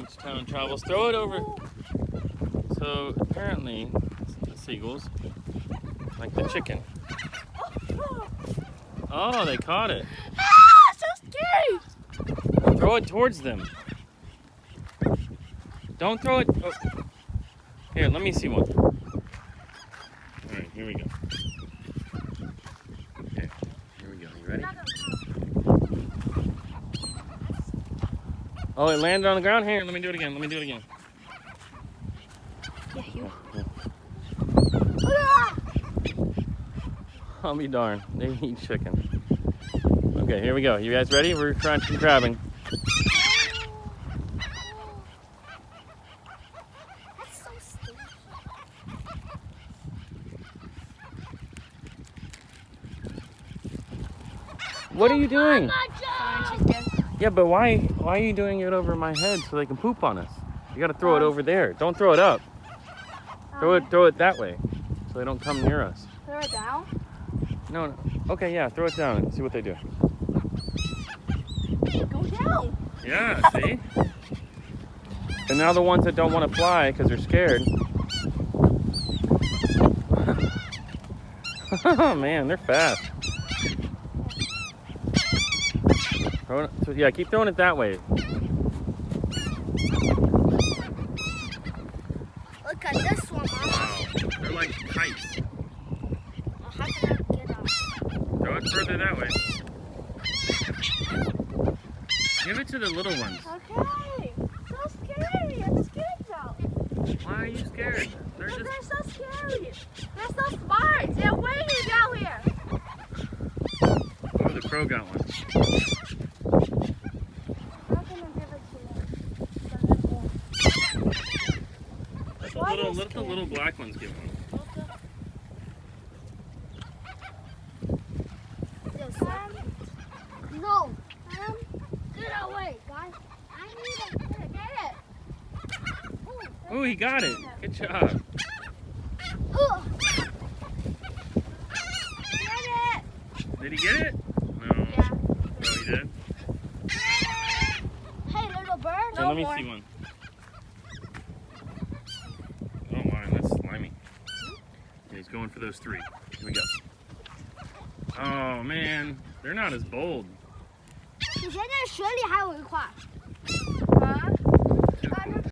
Each time it travels, throw it over. So apparently, the seagulls like the chicken. Oh, they caught it. Ah, so scary! Throw it towards them. Don't throw it. Oh. Here, let me see one. All right, here we go. Okay, here we go. You ready? Oh, it landed on the ground. Here, let me do it again. Let me do it again. Yeah, you. I'll be darned. They eat chicken. Okay, here we go. You guys ready? We're trying some grabbing. That's so stupid. What are you doing? Chicken. Yeah, but why are you doing it over my head so they can poop on us? You gotta throw it over there. Don't throw it up. Throw it that way so they don't come near us. Throw it down? No. Okay, yeah, throw it down and see what they do. Go down. Yeah, see? And now the ones that don't want to fly because they're scared. Oh man, they're fast. Throw it, so yeah, keep throwing it that way. Look at this one, Mama. Wow, they're like kites. Well, how can I get up? Throw it further that way. Give it to the little ones. Okay. So scary. I'm scared now. Why are you scared? They're Because just... they're so scary. They're so smart. They're waiting down here. Oh, the crow got one. How can I give it to you? Let the little black ones get one. No. Get away, guys. I need it. Get it. Oh, he got it. Good job. Get it. Did he get it? No. Yeah. Oh, he did? Hey, little bird. Here, let me see one. Oh my, that's slimy. Yeah, he's going for those three. Here we go. Oh man, they're not as bold. 你现在水里还有一块。